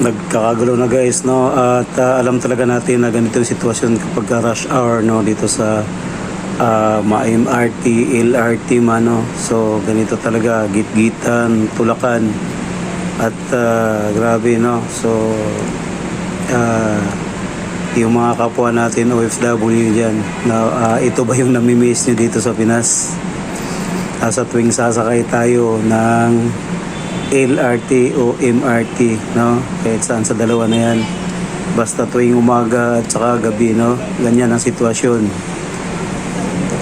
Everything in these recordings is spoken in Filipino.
Nagkakagulo na guys, no, at alam talaga natin na ganito yung sitwasyon kapag rush hour, no, dito sa MRT, LRT man, no. So ganito talaga, gitgitan, tulakan at grabe, no. So yung mga kapwa natin OFW dyan na ito ba yung namimiss nyo dito sa Pinas? Sa tuwing sasakay tayo ng LRT o MRT, no? Kahit saan sa dalawa na yan. Basta tuwing umaga at saka gabi, no? Ganyan ang sitwasyon.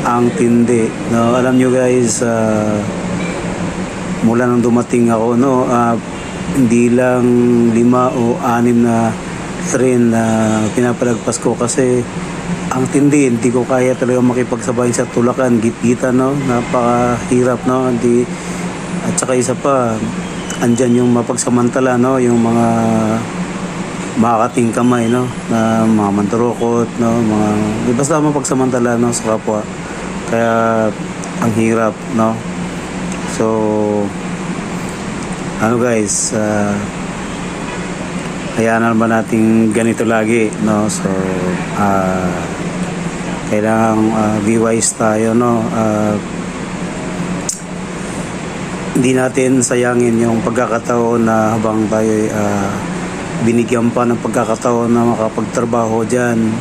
Ang tindi, no? Alam nyo guys, mula nung dumating ako, no? Hindi lang 5 o 6 na train na pinapalagpas ko kasi ang tindi, hindi ko kaya talaga makipagsabay sa tulakan, gitgitan, no? Napakahirap, no? Hindi, at saka isa pa, andyan yung mapagsamantala, no, yung mga makakating kamay, no, na mga manturokot, no, mga basta mapagsamantala, no, sa kapwa. Kaya ang hirap, no. So ano guys, hayaan na naman natin ganito lagi, no. So kailangang be wise tayo, no. Hindi natin sayangin yung pagkakataon na habang tayo binigyan pa ng pagkakataon na makapagtrabaho dyan.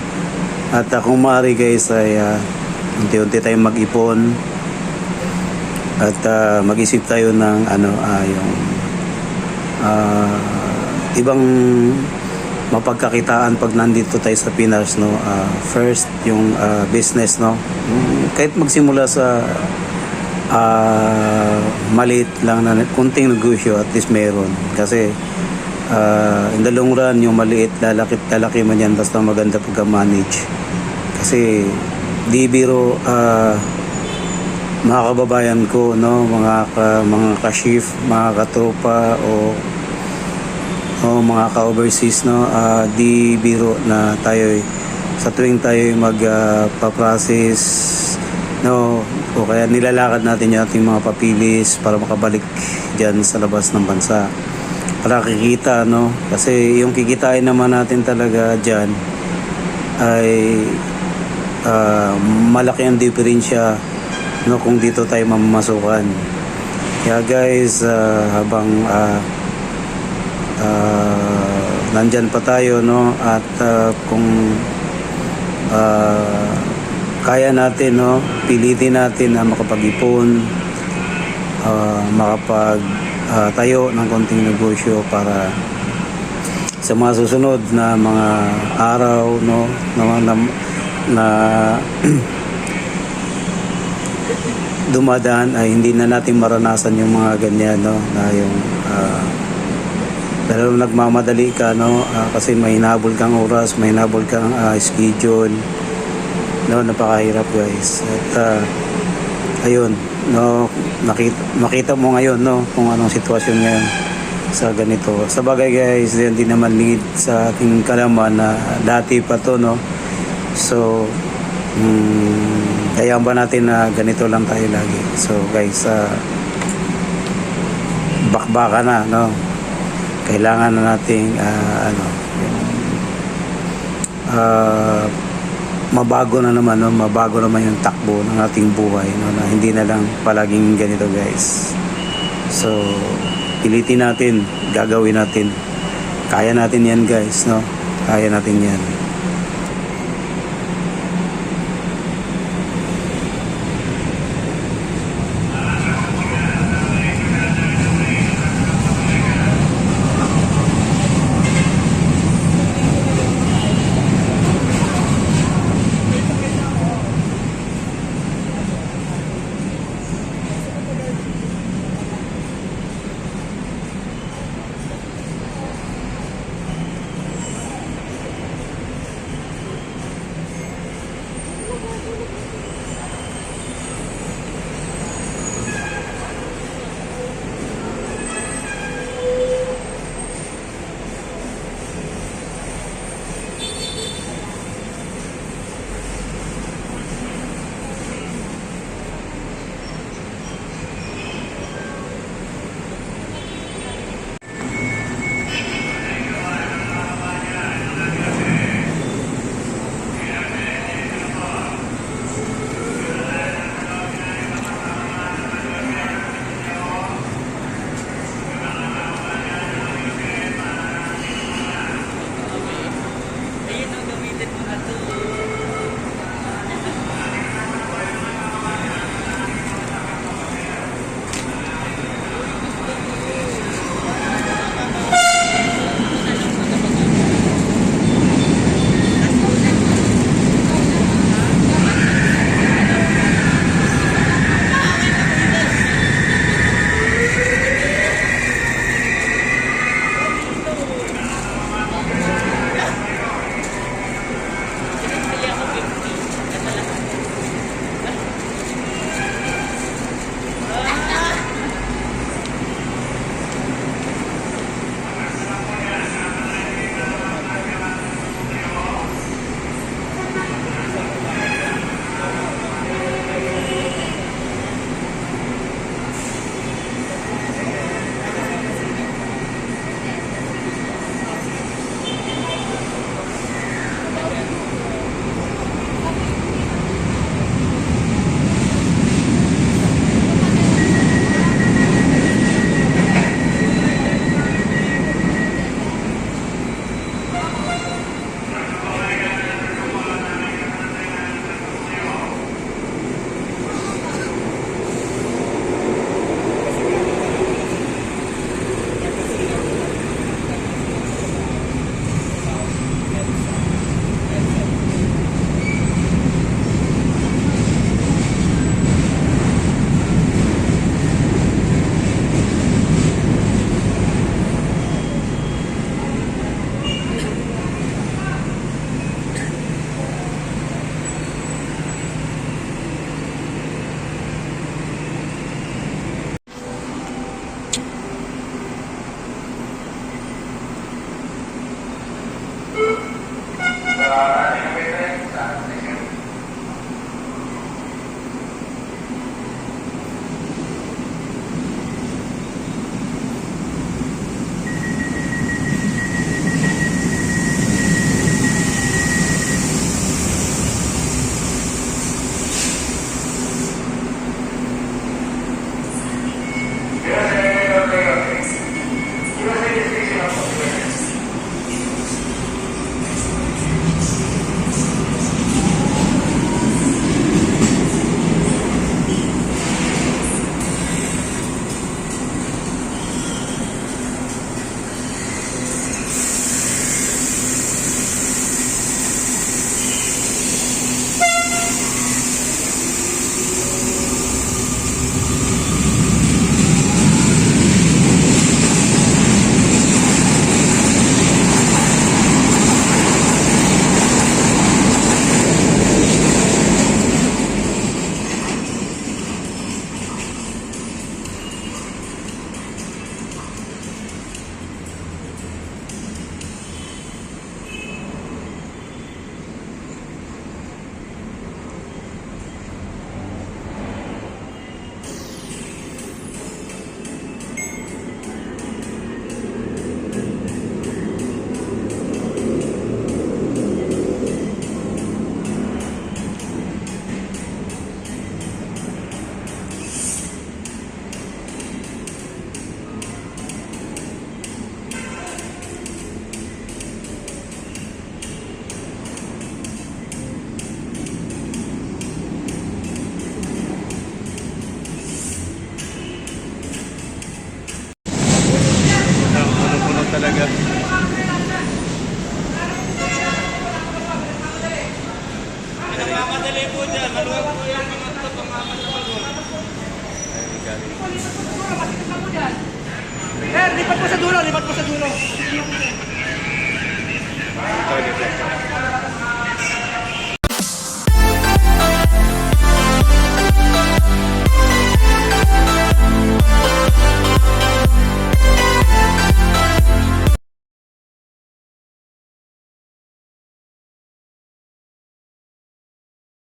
At kung maaari guys ay unti-unti tayong mag-ipon at mag-isip tayo ng yung ibang mapagkakitaan pag nandito tayo sa Pinas, no. First yung business, no. Kahit magsimula sa maliit lang na kunting negosyo, at least meron kasi in the long run yung maliit lalaki man yan basta maganda pagka-manage. Kasi di biro mga kababayan ko, no, mga ka-shift, mga katropa o mga ka-overseas, no, di biro na tayo sa tuwing tayo magpa-process, no, o kaya nilalakad natin yung ating mga papilis para makabalik dyan sa labas ng bansa para kikita, no, kasi yung kikitain naman natin talaga dyan ay malaki ang diferensya, no, kung dito tayo mamamasukan. Kaya guys, habang nandyan pa tayo, no, at kung kaya natin, no, pilitin natin na makapag-ipon, tayo ng konting negosyo para sa mga susunod na mga araw, no, na dumadaan ay hindi na natin maranasan yung mga ganyan, no, na yung pero nagmamadali ka, no, kasi may hinabol kang oras, may hinabol kang schedule, no, napakahirap guys. At ayun, no, makita mo ngayon, no, kung anong sitwasyon ngayon sa ganito. Sa bagay guys, hindi naman lingid sa ating kalaman na dati pa to, no. So kaya ba natin na ganito lang tayo lagi. So guys, bakbaka na, no. Kailangan na nating mabago na naman, no? Mabago naman yung takbo ng ating buhay, no? Na hindi na lang palaging ganito guys. So pilitin natin, gagawin natin, kaya natin yan guys, no, kaya natin yan.